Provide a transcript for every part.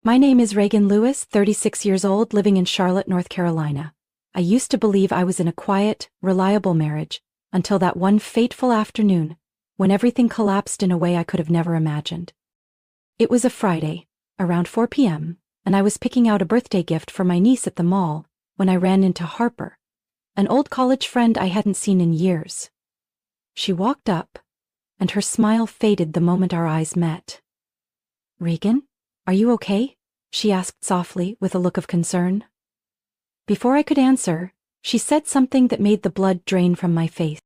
My name is Reagan Lewis, 36 years old, living in Charlotte, North Carolina. I used to believe I was in a quiet, reliable marriage, until that one fateful afternoon, when everything collapsed in a way I could have never imagined. It was a Friday, around 4 p.m., and I was picking out a birthday gift for my niece at the mall when I ran into Harper, an old college friend I hadn't seen in years. She walked up, and her smile faded the moment our eyes met. "Reagan, are you okay?" she asked softly with a look of concern. Before I could answer, she said something that made the blood drain from my face.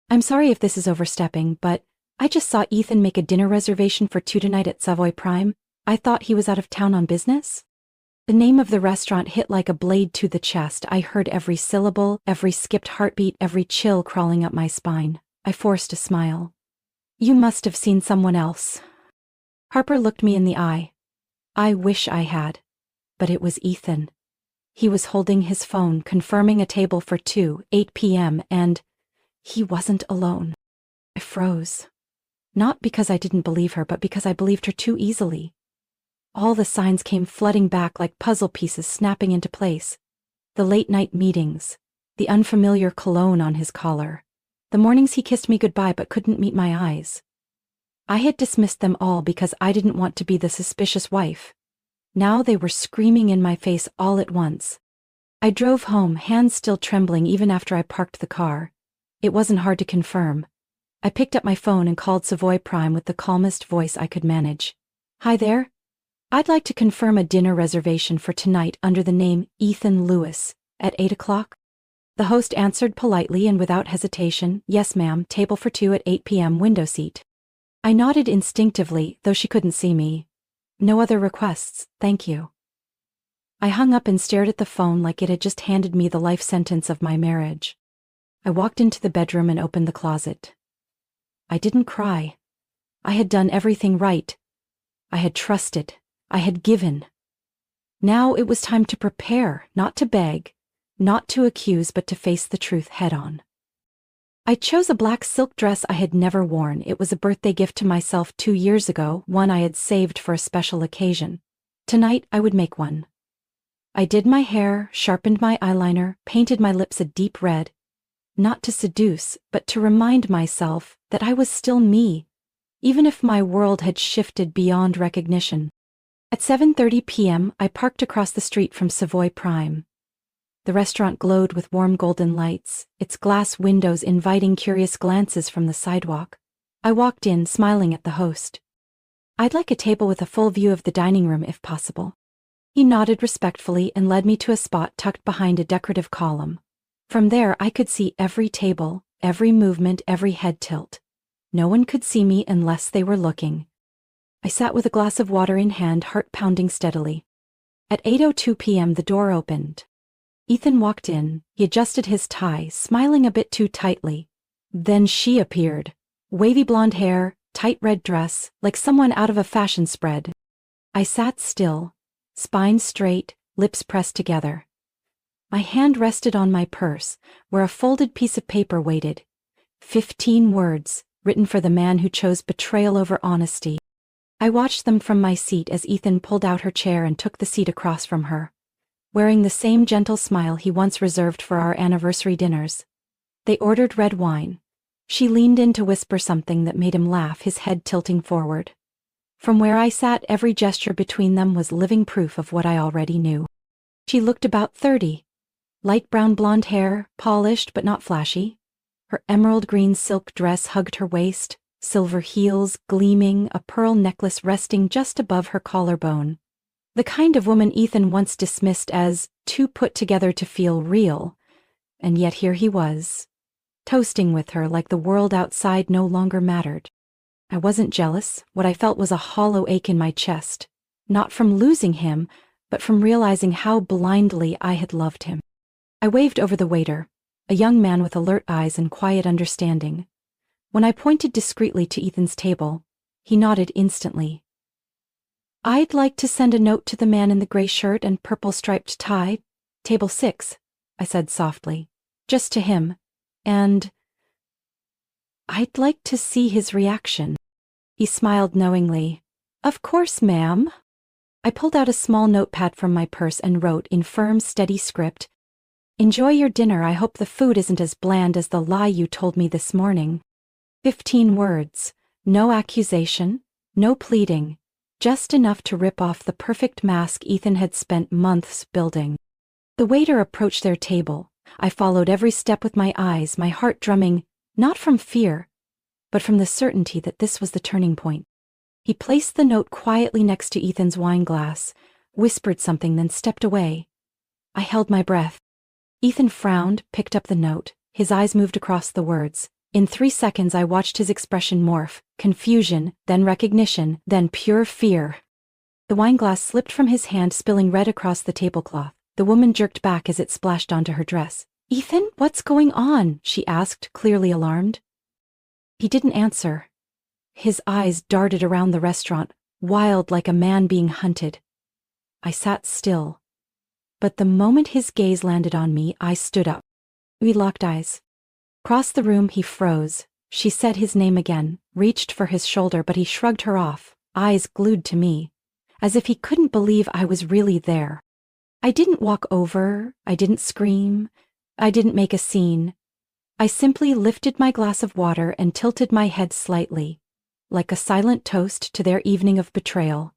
"I'm sorry if this is overstepping, but I just saw Ethan make a dinner reservation for 2 tonight at Savoy Prime. I thought he was out of town on business." The name of the restaurant hit like a blade to the chest. I heard every syllable, every skipped heartbeat, every chill crawling up my spine. I forced a smile. "You must have seen someone else." Harper looked me in the eye. I wish I had. But it was Ethan. He was holding his phone, confirming a table for 2, 8 p.m., and he wasn't alone. I froze. Not because I didn't believe her, but because I believed her too easily. All the signs came flooding back like puzzle pieces snapping into place. The late-night meetings, the unfamiliar cologne on his collar, the mornings he kissed me goodbye but couldn't meet my eyes. I had dismissed them all because I didn't want to be the suspicious wife. Now they were screaming in my face all at once. I drove home, hands still trembling even after I parked the car. It wasn't hard to confirm. I picked up my phone and called Savoy Prime with the calmest voice I could manage. "Hi there. I'd like to confirm a dinner reservation for tonight under the name Ethan Lewis, at 8 o'clock. The host answered politely and without hesitation, "Yes, ma'am, table for 2 at 8 p.m., window seat." I nodded instinctively, though she couldn't see me. "No other requests, thank you." I hung up and stared at the phone like it had just handed me the life sentence of my marriage. I walked into the bedroom and opened the closet. I didn't cry. I had done everything right. I had trusted. I had given. Now it was time to prepare, not to beg, not to accuse, but to face the truth head-on. I chose a black silk dress I had never worn. It was a birthday gift to myself 2 years ago, one I had saved for a special occasion. Tonight I would make one. I did my hair, sharpened my eyeliner, painted my lips a deep red, not to seduce, but to remind myself that I was still me, even if my world had shifted beyond recognition. At 7:30 p.m., I parked across the street from Savoy Prime. The restaurant glowed with warm golden lights, its glass windows inviting curious glances from the sidewalk. I walked in, smiling at the host. "I'd like a table with a full view of the dining room, if possible." He nodded respectfully and led me to a spot tucked behind a decorative column. From there, I could see every table, every movement, every head tilt. No one could see me unless they were looking. I sat with a glass of water in hand, heart pounding steadily. At 8:02 p.m., the door opened. Ethan walked in. He adjusted his tie, smiling a bit too tightly. Then she appeared. Wavy blonde hair, tight red dress, like someone out of a fashion spread. I sat still, spine straight, lips pressed together. My hand rested on my purse, where a folded piece of paper waited. 15 words, written for the man who chose betrayal over honesty. I watched them from my seat as Ethan pulled out her chair and took the seat across from her, wearing the same gentle smile he once reserved for our anniversary dinners. They ordered red wine. She leaned in to whisper something that made him laugh, his head tilting forward. From where I sat, every gesture between them was living proof of what I already knew. She looked about 30. Light brown blonde hair, polished but not flashy. Her emerald green silk dress hugged her waist, silver heels gleaming, a pearl necklace resting just above her collarbone. The kind of woman Ethan once dismissed as too put together to feel real, and yet here he was, toasting with her like the world outside no longer mattered. I wasn't jealous. What I felt was a hollow ache in my chest, not from losing him, but from realizing how blindly I had loved him. I waved over the waiter, a young man with alert eyes and quiet understanding. When I pointed discreetly to Ethan's table, he nodded instantly. "I'd like to send a note to the man in the gray shirt and purple striped tie, table 6, I said softly, "just to him, and I'd like to see his reaction." He smiled knowingly. "Of course, ma'am." I pulled out a small notepad from my purse and wrote in firm, steady script, "Enjoy your dinner. I hope the food isn't as bland as the lie you told me this morning." 15 words. No accusation, no pleading, just enough to rip off the perfect mask Ethan had spent months building. The waiter approached their table. I followed every step with my eyes, my heart drumming, not from fear, but from the certainty that this was the turning point. He placed the note quietly next to Ethan's wine glass, whispered something, then stepped away. I held my breath. Ethan frowned, picked up the note. His eyes moved across the words. In 3 seconds I watched his expression morph, confusion, then recognition, then pure fear. The wineglass slipped from his hand, spilling red across the tablecloth. The woman jerked back as it splashed onto her dress. "Ethan, what's going on?" she asked, clearly alarmed. He didn't answer. His eyes darted around the restaurant, wild like a man being hunted. I sat still. But the moment his gaze landed on me, I stood up. We locked eyes. Across the room he froze. She said his name again, reached for his shoulder, but he shrugged her off, eyes glued to me, as if he couldn't believe I was really there. I didn't walk over, I didn't scream, I didn't make a scene. I simply lifted my glass of water and tilted my head slightly, like a silent toast to their evening of betrayal.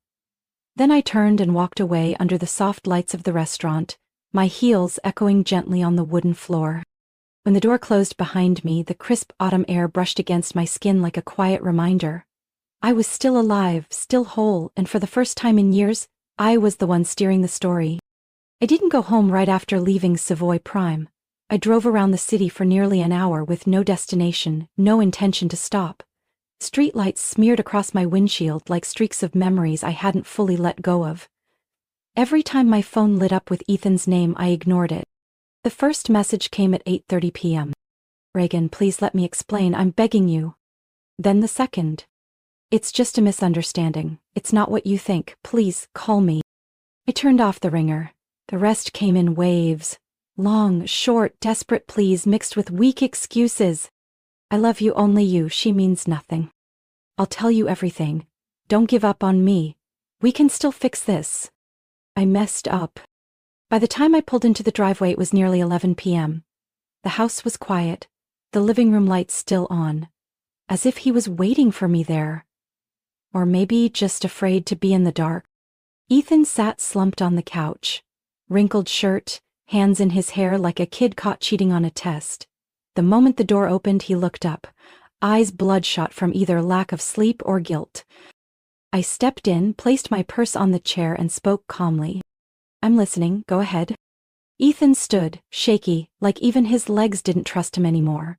Then I turned and walked away under the soft lights of the restaurant, my heels echoing gently on the wooden floor. When the door closed behind me, the crisp autumn air brushed against my skin like a quiet reminder. I was still alive, still whole, and for the first time in years, I was the one steering the story. I didn't go home right after leaving Savoy Prime. I drove around the city for nearly an hour with no destination, no intention to stop. Streetlights smeared across my windshield like streaks of memories I hadn't fully let go of. Every time my phone lit up with Ethan's name, I ignored it. The first message came at 8:30 p.m. "Reagan, please let me explain, I'm begging you." Then the second. "It's just a misunderstanding. It's not what you think. Please, call me." I turned off the ringer. The rest came in waves. Long, short, desperate pleas mixed with weak excuses. "I love you, only you. She means nothing. I'll tell you everything. Don't give up on me. We can still fix this." I messed up. By the time I pulled into the driveway, it was nearly 11 p.m. The house was quiet, the living room lights still on, as if he was waiting for me there. Or maybe just afraid to be in the dark. Ethan sat slumped on the couch, wrinkled shirt, hands in his hair like a kid caught cheating on a test. The moment the door opened, he looked up, eyes bloodshot from either lack of sleep or guilt. I stepped in, placed my purse on the chair, and spoke calmly. "I'm listening, go ahead." Ethan stood, shaky, like even his legs didn't trust him anymore.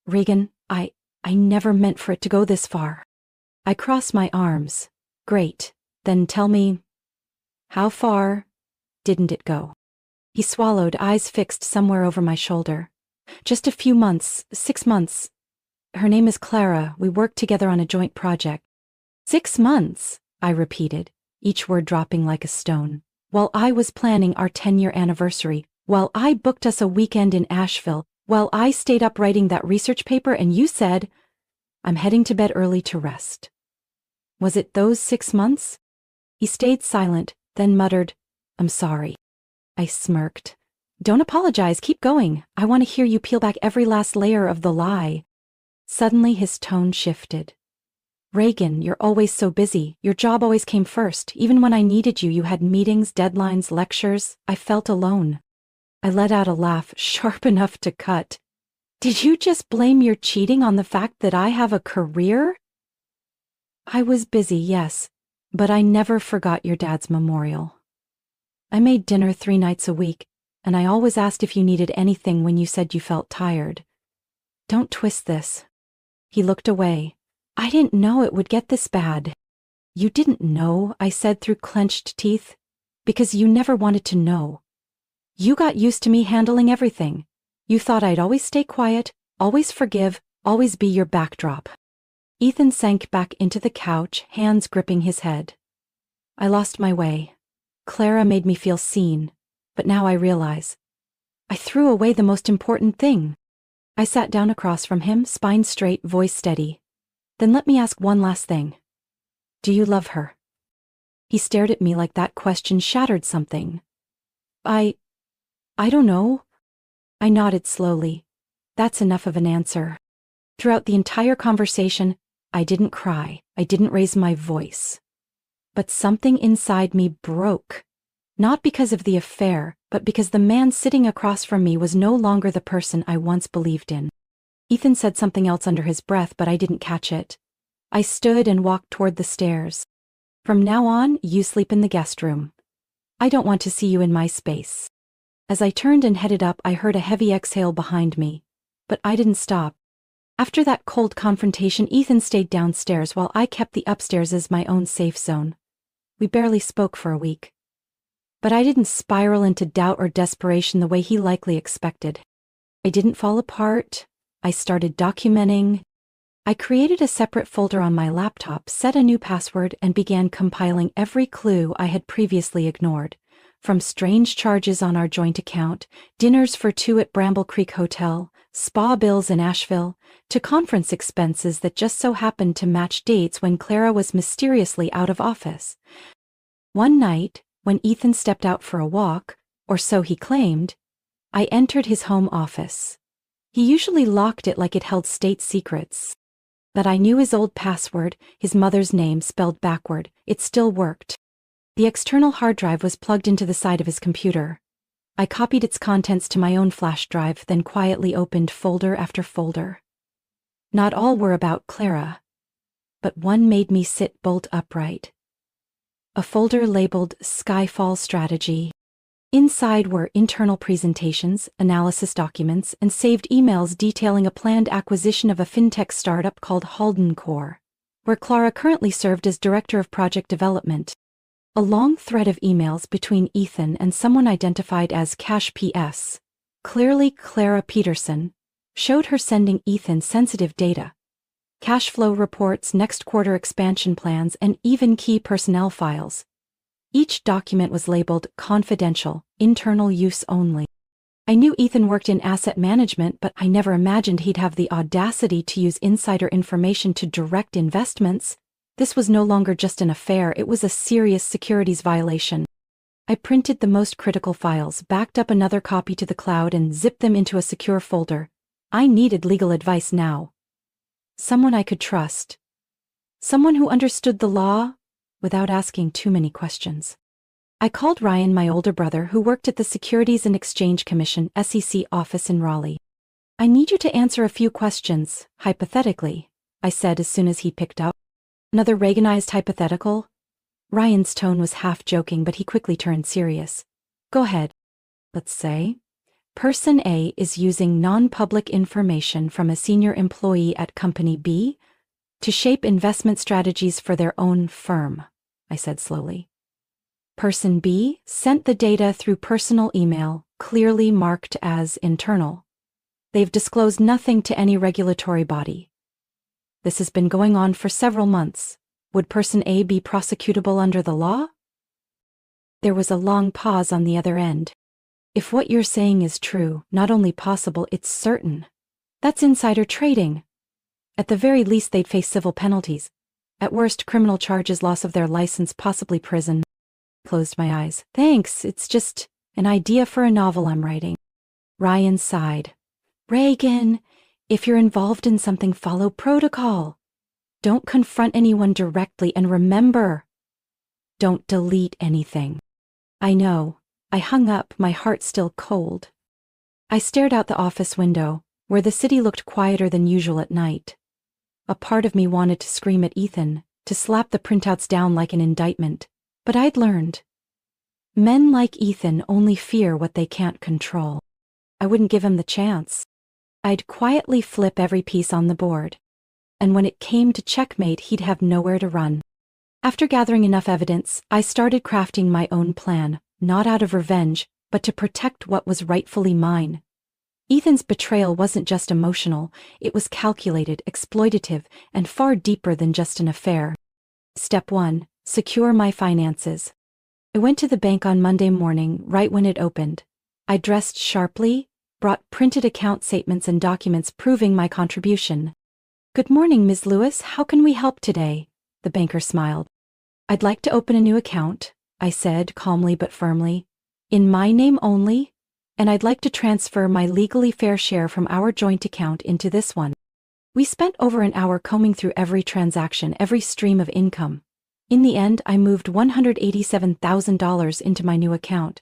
"Reagan, I never meant for it to go this far." I crossed my arms. "Great, then tell me, how far didn't it go?" He swallowed, eyes fixed somewhere over my shoulder. "Just a few months, 6 months. Her name is Clara. We worked together on a joint project." 6 months, I repeated, each word dropping like a stone. "While I was planning our 10-year anniversary, while I booked us a weekend in Asheville, while I stayed up writing that research paper, and you said, 'I'm heading to bed early to rest.' Was it those 6 months?" He stayed silent, then muttered, "I'm sorry." I smirked. "Don't apologize, keep going. I want to hear you peel back every last layer of the lie." Suddenly his tone shifted. "Reagan, you're always so busy. Your job always came first. Even when I needed you, you had meetings, deadlines, lectures. I felt alone." I let out a laugh, sharp enough to cut. "Did you just blame your cheating on the fact that I have a career?" "I was busy, yes, but I never forgot your dad's memorial. I made dinner 3 nights a week, and I always asked if you needed anything when you said you felt tired. Don't twist this." He looked away. "I didn't know it would get this bad." "You didn't know," I said through clenched teeth, "because you never wanted to know. You got used to me handling everything. You thought I'd always stay quiet, always forgive, always be your backdrop." Ethan sank back into the couch, hands gripping his head. I lost my way. Clara made me feel seen, but now I realize I threw away the most important thing. I sat down across from him, spine straight, voice steady. "Then let me ask one last thing. Do you love her?" He stared at me like that question shattered something. I don't know. I nodded slowly. That's enough of an answer. Throughout the entire conversation, I didn't cry, I didn't raise my voice. But something inside me broke. Not because of the affair, but because the man sitting across from me was no longer the person I once believed in. Ethan said something else under his breath, but I didn't catch it. I stood and walked toward the stairs. From now on, you sleep in the guest room. I don't want to see you in my space. As I turned and headed up, I heard a heavy exhale behind me. But I didn't stop. After that cold confrontation, Ethan stayed downstairs while I kept the upstairs as my own safe zone. We barely spoke for a week. But I didn't spiral into doubt or desperation the way he likely expected. I didn't fall apart. I started documenting. I created a separate folder on my laptop, set a new password, and began compiling every clue I had previously ignored. From strange charges on our joint account, dinners for two at Bramble Creek Hotel, spa bills in Asheville, to conference expenses that just so happened to match dates when Clara was mysteriously out of office. One night, when Ethan stepped out for a walk, or so he claimed, I entered his home office. He usually locked it like it held state secrets. But I knew his old password, his mother's name spelled backward. It still worked. The external hard drive was plugged into the side of his computer. I copied its contents to my own flash drive, then quietly opened folder after folder. Not all were about Clara, but one made me sit bolt upright. A folder labeled Skyfall Strategy. Inside were internal presentations, analysis documents, and saved emails detailing a planned acquisition of a fintech startup called Halden Core, where Clara currently served as Director of Project Development. A long thread of emails between Ethan and someone identified as Cash PS, clearly Clara Peterson, showed her sending Ethan sensitive data. Cash flow reports, next quarter expansion plans, and even key personnel files. Each document was labeled confidential, internal use only. I knew Ethan worked in asset management, but I never imagined he'd have the audacity to use insider information to direct investments. This was no longer just an affair, it was a serious securities violation. I printed the most critical files, backed up another copy to the cloud, and zipped them into a secure folder. I needed legal advice now. Someone I could trust. Someone who understood the law without asking too many questions. I called Ryan, my older brother, who worked at the Securities and Exchange Commission (SEC) office in Raleigh. I need you to answer a few questions, hypothetically, I said as soon as he picked up. Another Reaganized hypothetical? Ryan's tone was half joking, but he quickly turned serious. Go ahead. Let's say Person A is using non-public information from a senior employee at Company B to shape investment strategies for their own firm, I said slowly. Person B sent the data through personal email, clearly marked as internal. They've disclosed nothing to any regulatory body. This has been going on for several months. Would Person A be prosecutable under the law? There was a long pause on the other end. If what you're saying is true, not only possible, it's certain. That's insider trading. At the very least, they'd face civil penalties. At worst, criminal charges, loss of their license, possibly prison. Closed my eyes. Thanks, it's just an idea for a novel I'm writing. Ryan sighed. Reagan, if you're involved in something, follow protocol. Don't confront anyone directly, and remember, don't delete anything. I know. I hung up, my heart still cold. I stared out the office window, where the city looked quieter than usual at night. A part of me wanted to scream at Ethan, to slap the printouts down like an indictment, but I'd learned. Men like Ethan only fear what they can't control. I wouldn't give him the chance. I'd quietly flip every piece on the board. And when it came to checkmate, he'd have nowhere to run. After gathering enough evidence, I started crafting my own plan. Not out of revenge, but to protect what was rightfully mine. Ethan's betrayal wasn't just emotional, it was calculated, exploitative, and far deeper than just an affair. Step 1. Secure my finances. I went to the bank on Monday morning, right when it opened. I dressed sharply, brought printed account statements and documents proving my contribution. Good morning, Ms. Lewis, how can we help today? The banker smiled. I'd like to open a new account, I said calmly but firmly. In my name only, and I'd like to transfer my legally fair share from our joint account into this one. We spent over an hour combing through every transaction, every stream of income. In the end, I moved $187,000 into my new account.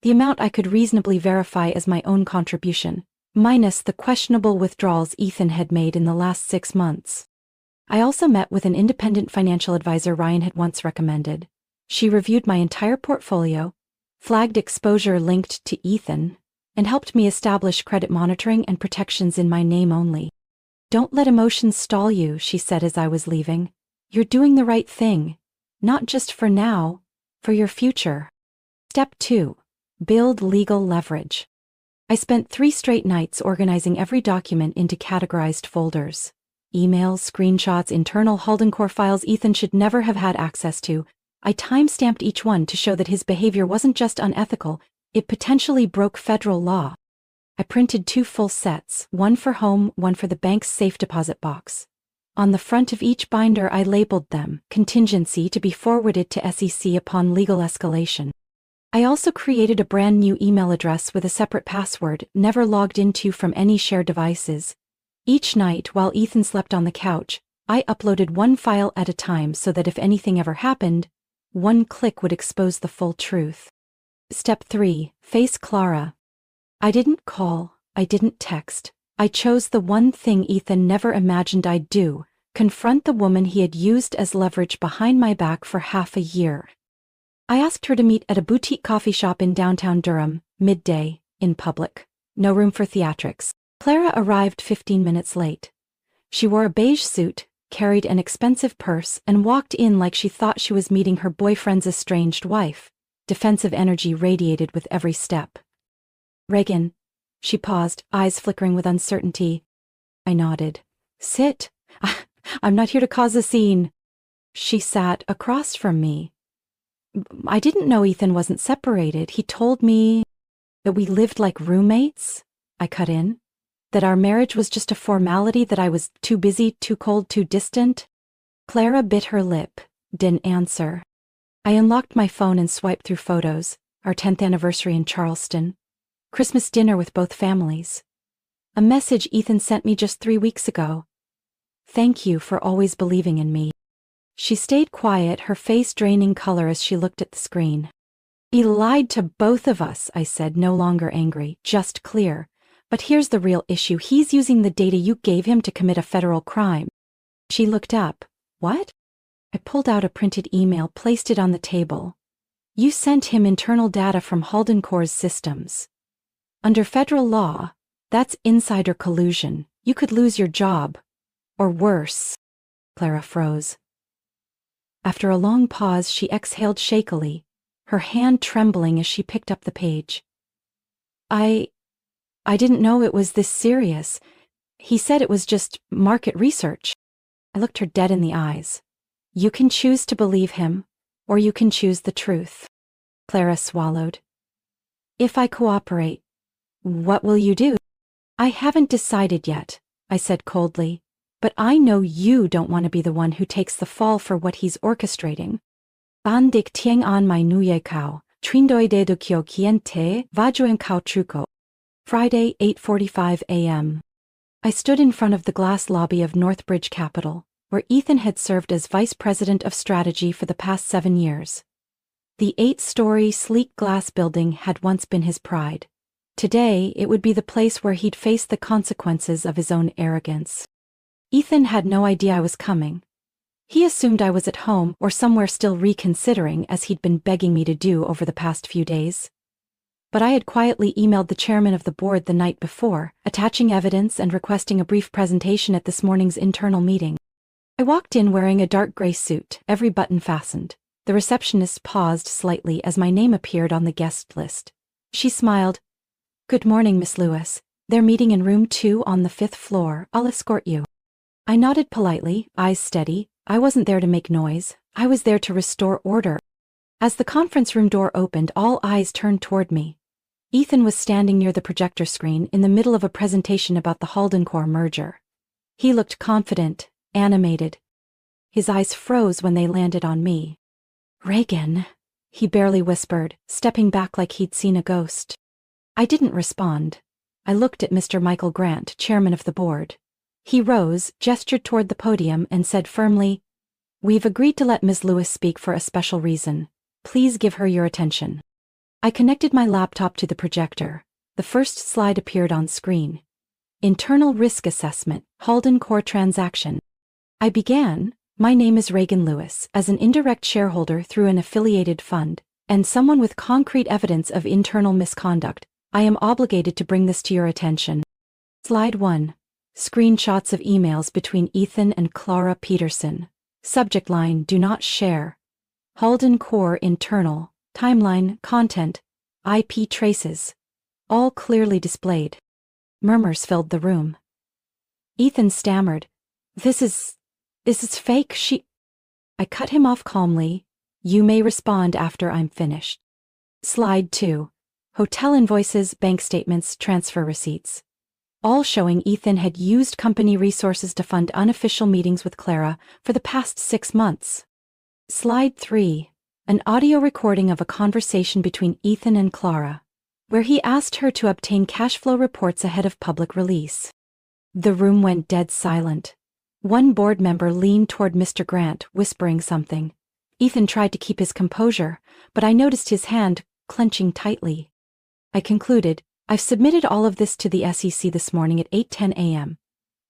The amount I could reasonably verify as my own contribution, minus the questionable withdrawals Ethan had made in the last 6 months. I also met with an independent financial advisor Ryan had once recommended. She reviewed my entire portfolio, flagged exposure linked to Ethan, and helped me establish credit monitoring and protections in my name only. Don't let emotions stall you, she said as I was leaving. You're doing the right thing, not just for now, for your future. Step 2. Build legal leverage. I spent 3 straight nights organizing every document into categorized folders. Emails, screenshots, internal Haldencore files Ethan should never have had access to. I time-stamped each one to show that his behavior wasn't just unethical, it potentially broke federal law. I printed 2 full sets, one for home, one for the bank's safe deposit box. On the front of each binder I labeled them, contingency to be forwarded to SEC upon legal escalation. I also created a brand new email address with a separate password, never logged into from any shared devices. Each night while Ethan slept on the couch, I uploaded 1 file at a time so that if anything ever happened, 1 click would expose the full truth. Step 3. Face Clara. I didn't call, I didn't text. I chose the one thing Ethan never imagined I'd do, confront the woman he had used as leverage behind my back for half a year. I asked her to meet at a boutique coffee shop in downtown Durham, midday, in public. No room for theatrics. Clara arrived 15 minutes late. She wore a beige suit, carried an expensive purse, and walked in like she thought she was meeting her boyfriend's estranged wife. Defensive energy radiated with every step. Reagan. She paused, eyes flickering with uncertainty. I nodded. Sit. I'm not here to cause a scene. She sat across from me. I didn't know Ethan wasn't separated. He told me that we lived like roommates. I cut in. That our marriage was just a formality, that I was too busy, too cold, too distant. Clara bit her lip, didn't answer. I unlocked my phone and swiped through photos. Our 10th anniversary in Charleston. Christmas dinner with both families. A message Ethan sent me just 3 weeks ago. Thank you for always believing in me. She stayed quiet, her face draining color as she looked at the screen. He lied to both of us, I said, no longer angry, just clear. But here's the real issue. He's using the data you gave him to commit a federal crime. She looked up. What? I pulled out a printed email, placed it on the table. You sent him internal data from Haldencore's systems. Under federal law, that's insider collusion. You could lose your job. Or worse. Clara froze. After a long pause, she exhaled shakily, her hand trembling as she picked up the page. I didn't know it was this serious. He said it was just market research. I looked her dead in the eyes. You can choose to believe him, or you can choose the truth. Clara swallowed. If I cooperate, what will you do? I haven't decided yet, I said coldly, but I know you don't want to be the one who takes the fall for what he's orchestrating. Bandik tieng an mai nuye kao, trindoi de do kyo kien te, vajoen kao truko. Friday, 8:45 a.m. I stood in front of the glass lobby of Northbridge Capital, where Ethan had served as vice president of strategy for the past 7 years. The 8-story, sleek glass building had once been his pride. Today, it would be the place where he'd face the consequences of his own arrogance. Ethan had no idea I was coming. He assumed I was at home or somewhere still reconsidering, as he'd been begging me to do over the past few days. But I had quietly emailed the chairman of the board the night before, attaching evidence and requesting a brief presentation at this morning's internal meeting. I walked in wearing a dark gray suit, every button fastened. The receptionist paused slightly as my name appeared on the guest list. She smiled. Good morning, Miss Lewis. They're meeting in room 2 on the 5th floor. I'll escort you. I nodded politely, eyes steady. I wasn't there to make noise. I was there to restore order. As the conference room door opened, all eyes turned toward me. Ethan was standing near the projector screen in the middle of a presentation about the Haldencore merger. He looked confident, animated. His eyes froze when they landed on me. Reagan, he barely whispered, stepping back like he'd seen a ghost. I didn't respond. I looked at Mr. Michael Grant, chairman of the board. He rose, gestured toward the podium, and said firmly, "We've agreed to let Ms. Lewis speak for a special reason. Please give her your attention." I connected my laptop to the projector. The first slide appeared on screen. Internal Risk Assessment, Halden Core Transaction. I began, "My name is Reagan Lewis, as an indirect shareholder through an affiliated fund, and someone with concrete evidence of internal misconduct. I am obligated to bring this to your attention." Slide 1. Screenshots of emails between Ethan and Clara Peterson. Subject line, "Do not share." Halden Core Internal. Timeline, content, IP traces. All clearly displayed. Murmurs filled the room. Ethan stammered, This is fake, I cut him off calmly. "You may respond after I'm finished." Slide 2. Hotel invoices, bank statements, transfer receipts. All showing Ethan had used company resources to fund unofficial meetings with Clara for the past 6 months. Slide 3. An audio recording of a conversation between Ethan and Clara, where he asked her to obtain cash flow reports ahead of public release. The room went dead silent. One board member leaned toward Mr. Grant, whispering something. Ethan tried to keep his composure, but I noticed his hand clenching tightly. I concluded, "I've submitted all of this to the SEC this morning at 8:10 a.m.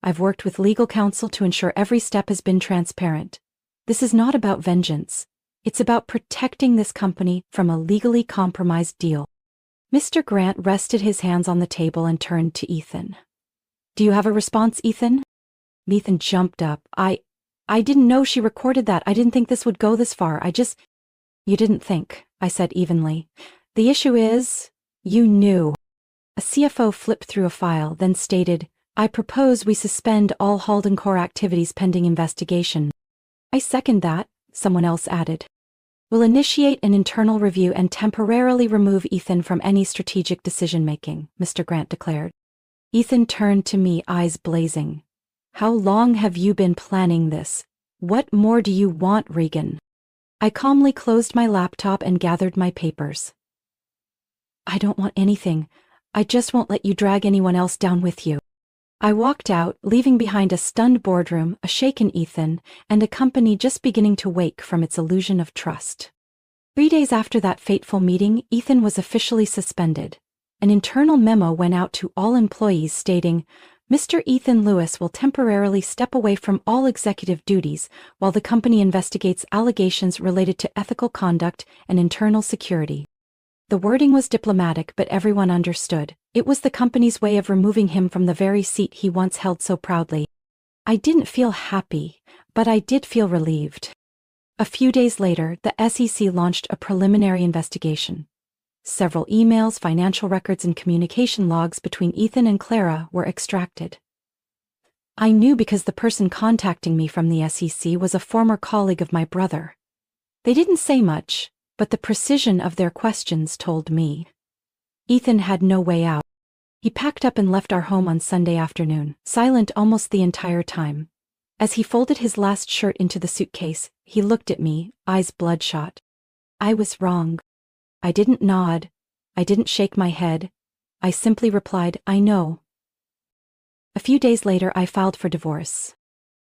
I've worked with legal counsel to ensure every step has been transparent. This is not about vengeance. It's about protecting this company from a legally compromised deal." Mr. Grant rested his hands on the table and turned to Ethan. "Do you have a response, Ethan?" Ethan jumped up. I didn't know she recorded that. I didn't think this would go this far. You didn't think," I said evenly. "The issue is, you knew." A CFO flipped through a file, then stated, "I propose we suspend all Halden Core activities pending investigation." "I second that," someone else added. "We'll initiate an internal review and temporarily remove Ethan from any strategic decision-making," Mr. Grant declared. Ethan turned to me, eyes blazing. "How long have you been planning this? What more do you want, Reagan?" I calmly closed my laptop and gathered my papers. "I don't want anything. I just won't let you drag anyone else down with you." I walked out, leaving behind a stunned boardroom, a shaken Ethan, and a company just beginning to wake from its illusion of trust. 3 days after that fateful meeting, Ethan was officially suspended. An internal memo went out to all employees stating, "Mr. Ethan Lewis will temporarily step away from all executive duties while the company investigates allegations related to ethical conduct and internal security." The wording was diplomatic, but everyone understood. It was the company's way of removing him from the very seat he once held so proudly. I didn't feel happy, but I did feel relieved. A few days later, the SEC launched a preliminary investigation. Several emails, financial records, and communication logs between Ethan and Clara were extracted. I knew because the person contacting me from the SEC was a former colleague of my brother. They didn't say much, but the precision of their questions told me. Ethan had no way out. He packed up and left our home on Sunday afternoon, silent almost the entire time. As he folded his last shirt into the suitcase, he looked at me, eyes bloodshot. I was wrong. I didn't nod. I didn't shake my head. I simply replied, "I know." A few days later, I filed for divorce.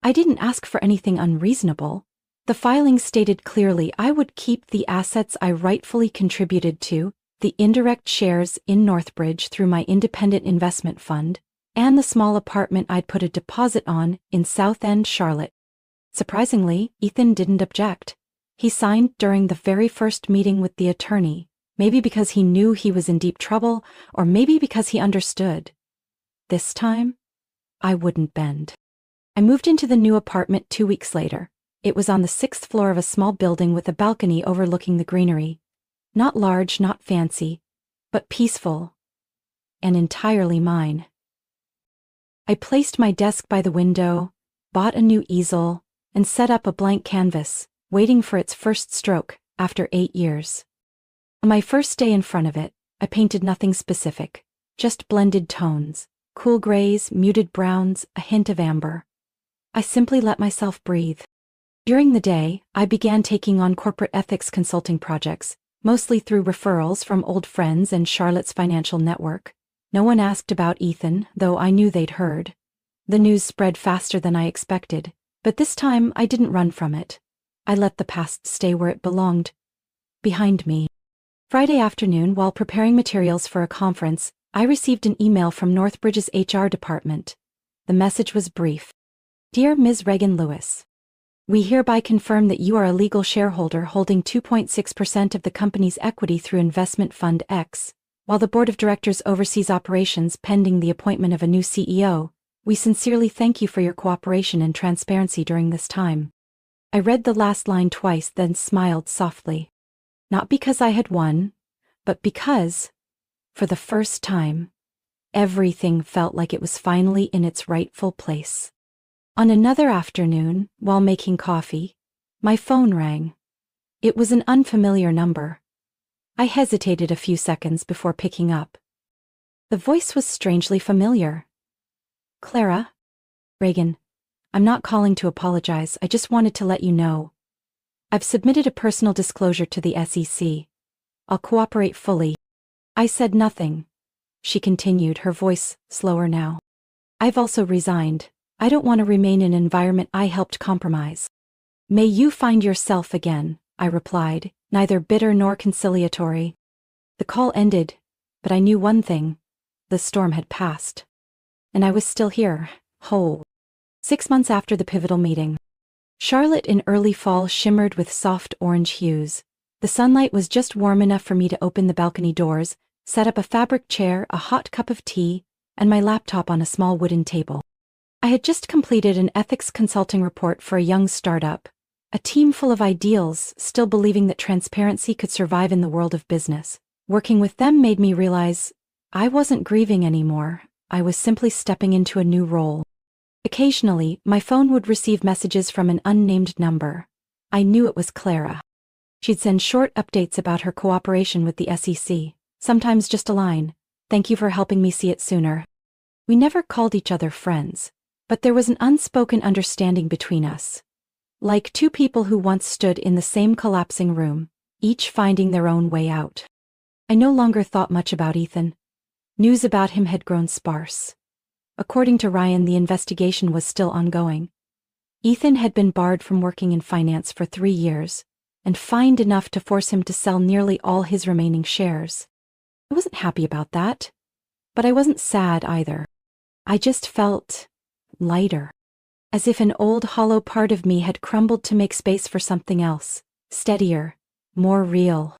I didn't ask for anything unreasonable. The filing stated clearly I would keep the assets I rightfully contributed to, the indirect shares in Northbridge through my independent investment fund, and the small apartment I'd put a deposit on in South End, Charlotte. Surprisingly, Ethan didn't object. He signed during the very first meeting with the attorney, maybe because he knew he was in deep trouble, or maybe because he understood. This time, I wouldn't bend. I moved into the new apartment 2 weeks later. It was on the 6th floor of a small building with a balcony overlooking the greenery. Not large, not fancy, but peaceful, and entirely mine. I placed my desk by the window, bought a new easel, and set up a blank canvas, waiting for its first stroke after 8 years. On my first day in front of it, I painted nothing specific, just blended tones, cool grays, muted browns, a hint of amber. I simply let myself breathe. During the day, I began taking on corporate ethics consulting projects, mostly through referrals from old friends and Charlotte's financial network. No one asked about Ethan, though I knew they'd heard. The news spread faster than I expected, but this time I didn't run from it. I let the past stay where it belonged. Behind me. Friday afternoon, while preparing materials for a conference, I received an email from Northbridge's HR department. The message was brief. Dear Ms. Reagan Lewis, we hereby confirm that you are a legal shareholder holding 2.6% of the company's equity through Investment Fund X. While the Board of Directors oversees operations pending the appointment of a new CEO, we sincerely thank you for your cooperation and transparency during this time. I read the last line twice, then smiled softly. Not because I had won, but because, for the first time, everything felt like it was finally in its rightful place. On another afternoon, while making coffee, my phone rang. It was an unfamiliar number. I hesitated a few seconds before picking up. The voice was strangely familiar. Clara? Reagan, I'm not calling to apologize, I just wanted to let you know. I've submitted a personal disclosure to the SEC. I'll cooperate fully. I said nothing. She continued, her voice slower now. I've also resigned. I don't want to remain in an environment I helped compromise. May you find yourself again, I replied, neither bitter nor conciliatory. The call ended, but I knew one thing. The storm had passed. And I was still here, whole. 6 months after the pivotal meeting. Charlotte in early fall shimmered with soft orange hues. The sunlight was just warm enough for me to open the balcony doors, set up a fabric chair, a hot cup of tea, and my laptop on a small wooden table. I had just completed an ethics consulting report for a young startup, a team full of ideals, still believing that transparency could survive in the world of business. Working with them made me realize I wasn't grieving anymore, I was simply stepping into a new role. Occasionally, my phone would receive messages from an unnamed number. I knew it was Clara. She'd send short updates about her cooperation with the SEC, sometimes just a line, "Thank you for helping me see it sooner." We never called each other friends, but there was an unspoken understanding between us. Like two people who once stood in the same collapsing room, each finding their own way out. I no longer thought much about Ethan. News about him had grown sparse. According to Ryan, the investigation was still ongoing. Ethan had been barred from working in finance for 3 years, and fined enough to force him to sell nearly all his remaining shares. I wasn't happy about that, but I wasn't sad either. I just felt lighter, as if an old hollow part of me had crumbled to make space for something else, steadier, more real.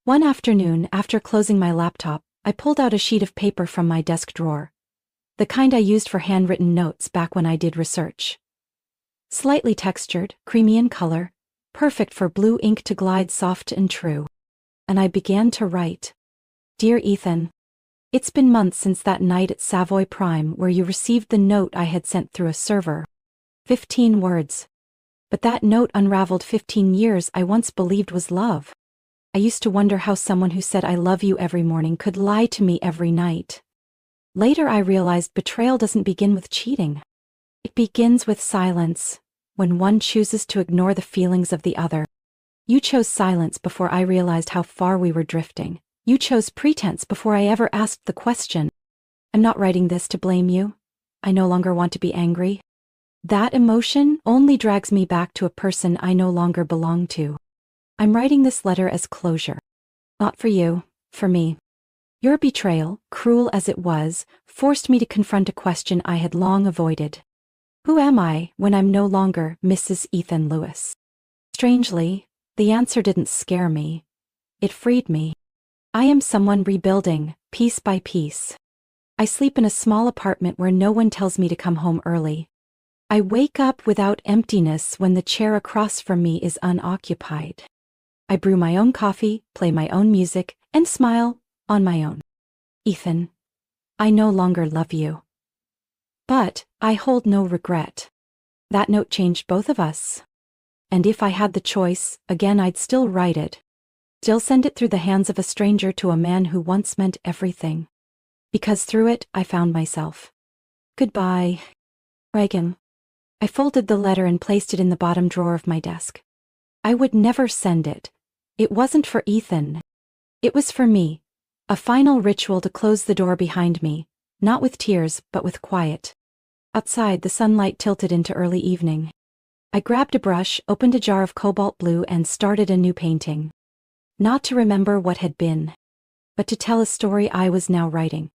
One afternoon, after closing my laptop, I pulled out a sheet of paper from my desk drawer, the kind I used for handwritten notes back when I did research. Slightly textured, creamy in color, perfect for blue ink to glide soft and true. And I began to write. Dear Ethan, it's been months since that night at Savoy Prime where you received the note I had sent through a server. 15 words. But that note unraveled 15 years I once believed was love. I used to wonder how someone who said I love you every morning could lie to me every night. Later I realized betrayal doesn't begin with cheating. It begins with silence, when one chooses to ignore the feelings of the other. You chose silence before I realized how far we were drifting. You chose pretense before I ever asked the question. I'm not writing this to blame you. I no longer want to be angry. That emotion only drags me back to a person I no longer belong to. I'm writing this letter as closure. Not for you, for me. Your betrayal, cruel as it was, forced me to confront a question I had long avoided. Who am I when I'm no longer Mrs. Ethan Lewis? Strangely, the answer didn't scare me. It freed me. I am someone rebuilding, piece by piece. I sleep in a small apartment where no one tells me to come home early. I wake up without emptiness when the chair across from me is unoccupied. I brew my own coffee, play my own music, and smile on my own. Ethan, I no longer love you. But I hold no regret. That note changed both of us. And if I had the choice, again I'd still write it. Still send it through the hands of a stranger to a man who once meant everything. Because through it, I found myself. Goodbye, Reagan. I folded the letter and placed it in the bottom drawer of my desk. I would never send it. It wasn't for Ethan. It was for me. A final ritual to close the door behind me, not with tears, but with quiet. Outside, the sunlight tilted into early evening. I grabbed a brush, opened a jar of cobalt blue, and started a new painting. Not to remember what had been, but to tell a story I was now writing.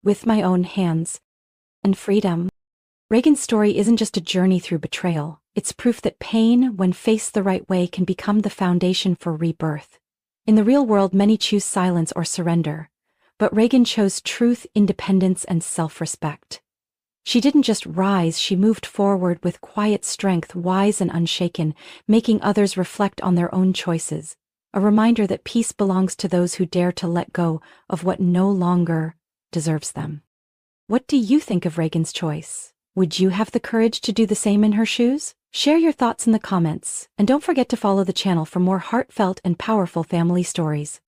With my own hands. And freedom. Reagan's story isn't just a journey through betrayal, it's proof that pain, when faced the right way, can become the foundation for rebirth. In the real world, many choose silence or surrender, but Reagan chose truth, independence, and self-respect. She didn't just rise, she moved forward with quiet strength, wise and unshaken, making others reflect on their own choices. A reminder that peace belongs to those who dare to let go of what no longer deserves them. What do you think of Reagan's choice? Would you have the courage to do the same in her shoes? Share your thoughts in the comments, and don't forget to follow the channel for more heartfelt and powerful family stories.